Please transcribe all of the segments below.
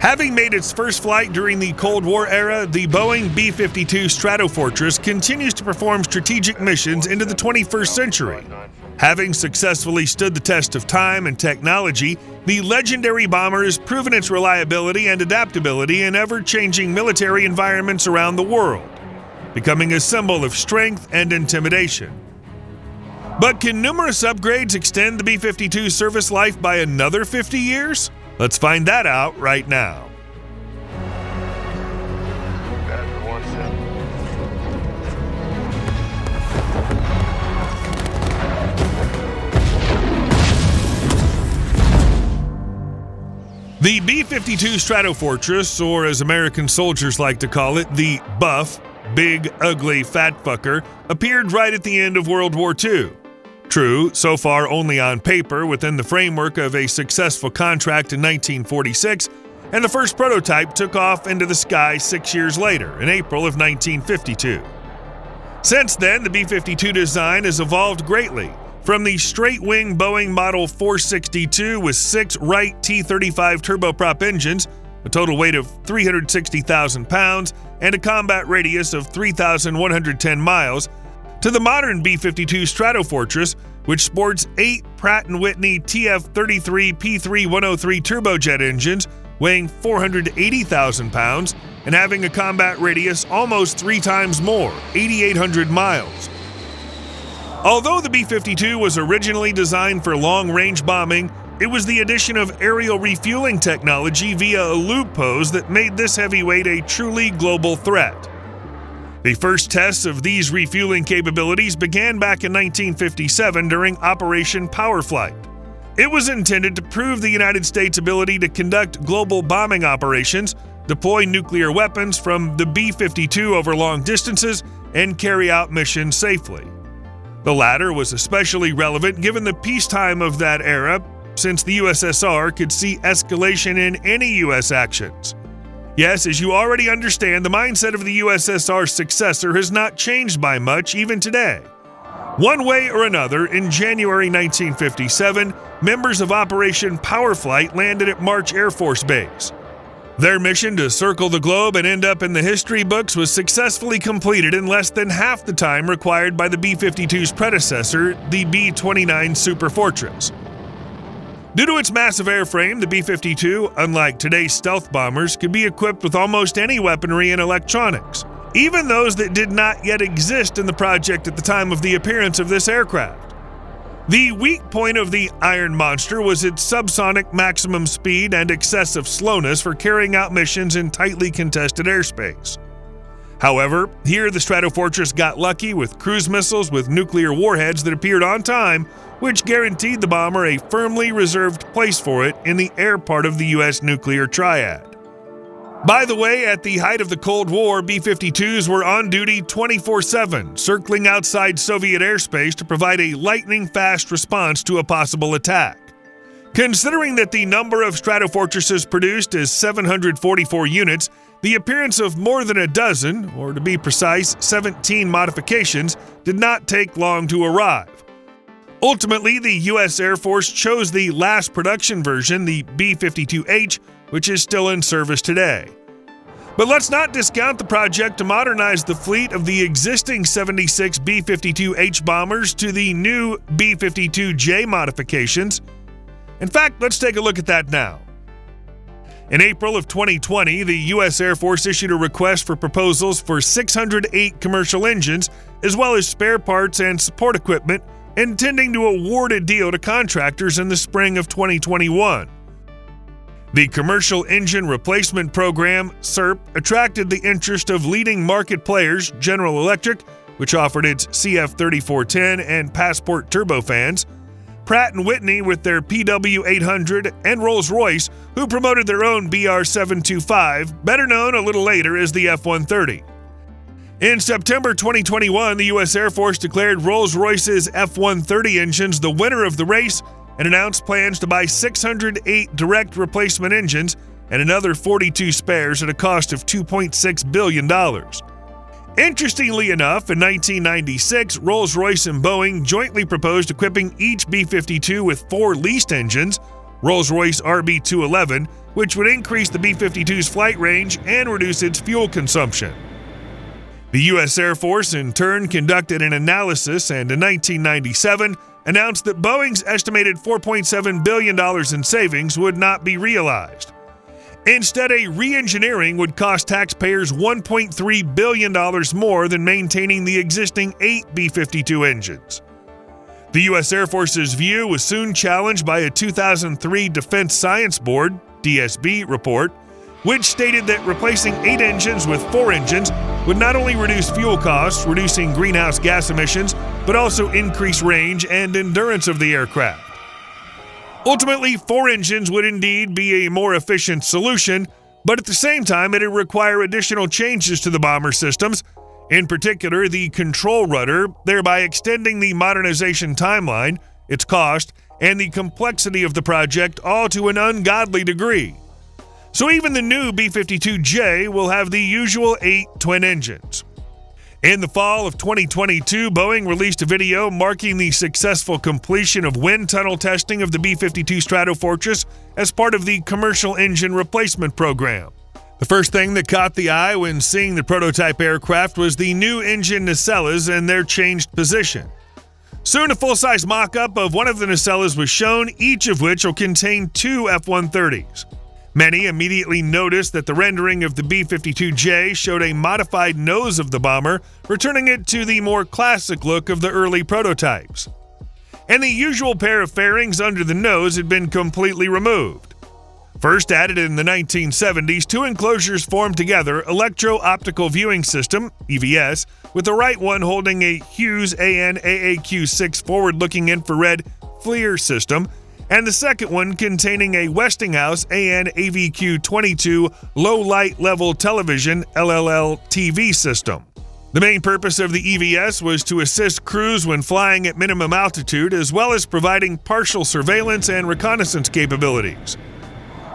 Having made its first flight during the Cold War era, the Boeing B-52 Stratofortress continues to perform strategic missions into the 21st century. Having successfully stood the test of time and technology, the legendary bomber has proven its reliability and adaptability in ever-changing military environments around the world, becoming a symbol of strength and intimidation. But can numerous upgrades extend the B-52's service life by another 50 years? Let's find that out right now. The B-52 Stratofortress, or as American soldiers like to call it, the Buff, Big, Ugly, Fat Fucker, appeared right at the end of World War II. True, so far only on paper within the framework of a successful contract in 1946, and the first prototype took off into the sky 6 years later, in April of 1952. Since then, the B-52 design has evolved greatly, from the straight-wing Boeing Model 462 with 6 Wright T-35 turboprop engines, a total weight of 360,000 pounds, and a combat radius of 3,110 miles, to the modern B-52 Stratofortress, which sports 8 Pratt & Whitney TF-33 P3-103 turbojet engines weighing 480,000 pounds and having a combat radius almost 3 times more, 8,800 miles. Although the B-52 was originally designed for long-range bombing, it was the addition of aerial refueling technology via a loop hose that made this heavyweight a truly global threat. The first tests of these refueling capabilities began back in 1957 during Operation Powerflight. It was intended to prove the United States' ability to conduct global bombing operations, deploy nuclear weapons from the B-52 over long distances, and carry out missions safely. The latter was especially relevant given the peacetime of that era, since the USSR could see escalation in any U.S. actions. Yes, as you already understand, the mindset of the USSR's successor has not changed by much even today. One way or another, in January 1957, members of Operation Powerflight landed at March Air Force Base. Their mission to circle the globe and end up in the history books was successfully completed in less than half the time required by the B-52's predecessor, the B-29 Superfortress. Due to its massive airframe, the B-52, unlike today's stealth bombers, could be equipped with almost any weaponry and electronics, even those that did not yet exist in the project at the time of the appearance of this aircraft. The weak point of the Iron Monster was its subsonic maximum speed and excessive slowness for carrying out missions in tightly contested airspace. However, here the Stratofortress got lucky with cruise missiles with nuclear warheads that appeared on time, which guaranteed the bomber a firmly reserved place for it in the air part of the U.S. nuclear triad. By the way, at the height of the Cold War, B-52s were on duty 24/7, circling outside Soviet airspace to provide a lightning-fast response to a possible attack. Considering that the number of Stratofortresses produced is 744 units, the appearance of more than a dozen, or to be precise, 17 modifications, did not take long to arrive. Ultimately, the U.S. Air Force chose the last production version, the B-52H, which is still in service today. But let's not discount the project to modernize the fleet of the existing 76 B-52H bombers to the new B-52J modifications. In fact, let's take a look at that now. In April of 2020, the U.S. Air Force issued a request for proposals for 608 commercial engines, as well as spare parts and support equipment, intending to award a deal to contractors in the spring of 2021. The Commercial Engine Replacement Program, CERP, attracted the interest of leading market players, General Electric, which offered its CF3410 and Passport turbofans, Pratt & Whitney with their PW800, and Rolls-Royce, who promoted their own BR725, better known a little later as the F-130. In September 2021, the U.S. Air Force declared Rolls-Royce's F-130 engines the winner of the race and announced plans to buy 608 direct replacement engines and another 42 spares at a cost of $2.6 billion. Interestingly enough, in 1996, Rolls-Royce and Boeing jointly proposed equipping each B-52 with 4 leased engines, Rolls-Royce RB211, which would increase the B-52's flight range and reduce its fuel consumption. The U.S. Air Force, in turn, conducted an analysis and in 1997 announced that Boeing's estimated $4.7 billion in savings would not be realized. Instead, a re-engineering would cost taxpayers $1.3 billion more than maintaining the existing 8 B-52 engines. The U.S. Air Force's view was soon challenged by a 2003 Defense Science Board (DSB) report, which stated that replacing 8 engines with 4 engines would not only reduce fuel costs, reducing greenhouse gas emissions, but also increase range and endurance of the aircraft. Ultimately, 4 engines would indeed be a more efficient solution, but at the same time, it would require additional changes to the bomber systems, in particular the control rudder, thereby extending the modernization timeline, its cost, and the complexity of the project all to an ungodly degree. So even the new B-52J will have the usual 8 twin engines. In the fall of 2022, Boeing released a video marking the successful completion of wind tunnel testing of the B-52 Stratofortress as part of the commercial engine replacement program. The first thing that caught the eye when seeing the prototype aircraft was the new engine nacelles and their changed position. Soon a full-size mock-up of one of the nacelles was shown, each of which will contain 2 F-130s. Many immediately noticed that the rendering of the B-52J showed a modified nose of the bomber, returning it to the more classic look of the early prototypes. And the usual pair of fairings under the nose had been completely removed. First added in the 1970s, 2 enclosures formed together electro-optical viewing system, EVS, with the right one holding a Hughes AN/AAQ6 forward-looking infrared FLIR system, and the second one containing a Westinghouse AN/AVQ22 low-light level television LLL TV system. The main purpose of the EVS was to assist crews when flying at minimum altitude, as well as providing partial surveillance and reconnaissance capabilities.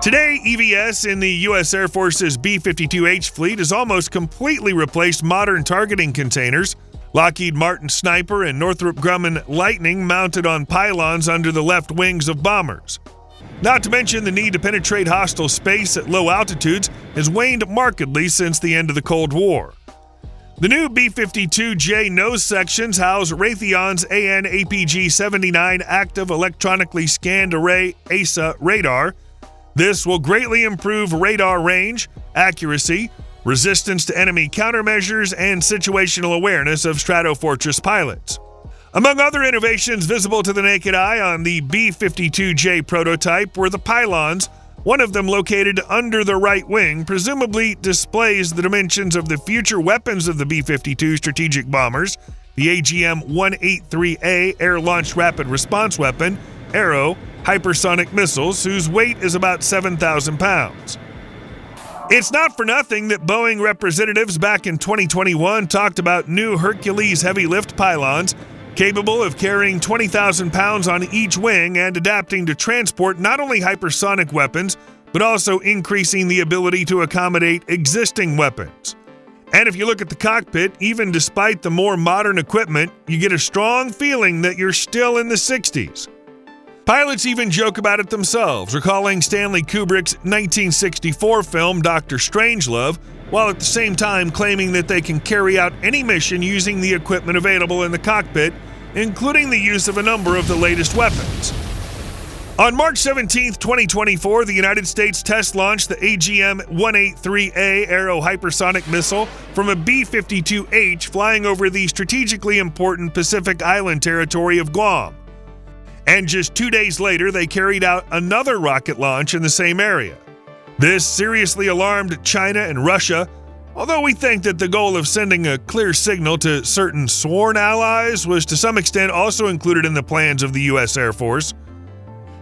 Today, EVS in the U.S. Air Force's B-52H fleet has almost completely replaced modern targeting containers, Lockheed Martin Sniper and Northrop Grumman Lightning mounted on pylons under the left wings of bombers. Not to mention the need to penetrate hostile space at low altitudes has waned markedly since the end of the Cold War. The new B-52J nose sections house Raytheon's AN/APG-79 Active Electronically Scanned Array ASA radar. This will greatly improve radar range, accuracy, resistance to enemy countermeasures, and situational awareness of Stratofortress pilots. Among other innovations visible to the naked eye on the B-52J prototype were the pylons, one of them located under the right wing, presumably displays the dimensions of the future weapons of the B-52 strategic bombers, the AGM-183A Air-Launched Rapid Response Weapon, Arrow, hypersonic missiles, whose weight is about 7,000 pounds. It's not for nothing that Boeing representatives back in 2021 talked about new Hercules heavy lift pylons capable of carrying 20,000 pounds on each wing and adapting to transport not only hypersonic weapons, but also increasing the ability to accommodate existing weapons. And if you look at the cockpit, even despite the more modern equipment, you get a strong feeling that you're still in the 60s. Pilots even joke about it themselves, recalling Stanley Kubrick's 1964 film Dr. Strangelove, while at the same time claiming that they can carry out any mission using the equipment available in the cockpit, including the use of a number of the latest weapons. On March 17, 2024, the United States test launched the AGM-183A Arrow hypersonic missile from a B-52H flying over the strategically important Pacific Island territory of Guam. And just 2 days later, they carried out another rocket launch in the same area. This seriously alarmed China and Russia, although we think that the goal of sending a clear signal to certain sworn allies was to some extent also included in the plans of the U.S. Air Force.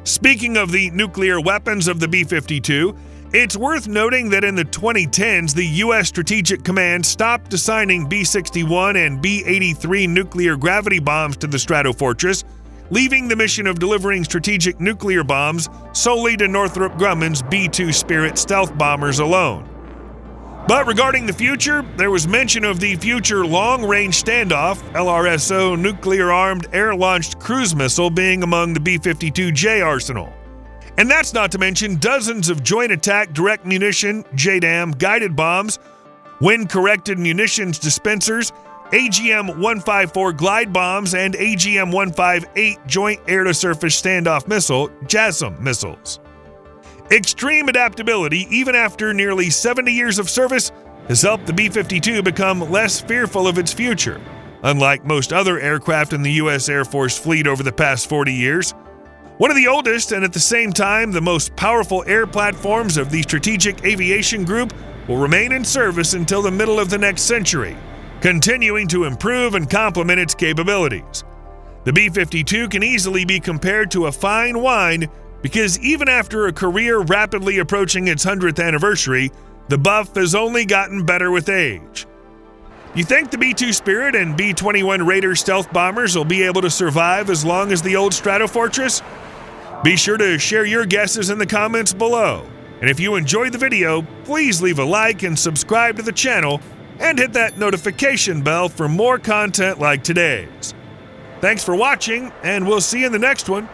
Speaking of the nuclear weapons of the B-52, it's worth noting that in the 2010s, the U.S. Strategic Command stopped assigning B-61 and B-83 nuclear gravity bombs to the Stratofortress, leaving the mission of delivering strategic nuclear bombs solely to Northrop Grumman's B-2 Spirit stealth bombers alone. But regarding the future, there was mention of the future long-range standoff, LRSO nuclear-armed air-launched cruise missile being among the B-52J arsenal. And that's not to mention dozens of joint attack direct munition, JDAM, guided bombs, wind-corrected munitions dispensers, AGM-154 glide bombs, and AGM-158 joint air-to-surface standoff missile, JASSM missiles. Extreme adaptability, even after nearly 70 years of service, has helped the B-52 become less fearful of its future. Unlike most other aircraft in the U.S. Air Force fleet over the past 40 years, one of the oldest and at the same time the most powerful air platforms of the Strategic Aviation Group will remain in service until the middle of the next century, continuing to improve and complement its capabilities. The B-52 can easily be compared to a fine wine because even after a career rapidly approaching its 100th anniversary, the Buff has only gotten better with age. You think the B-2 Spirit and B-21 Raider stealth bombers will be able to survive as long as the old Stratofortress? Be sure to share your guesses in the comments below. And if you enjoyed the video, please leave a like and subscribe to the channel and hit that notification bell for more content like today's. Thanks for watching, and we'll see you in the next one.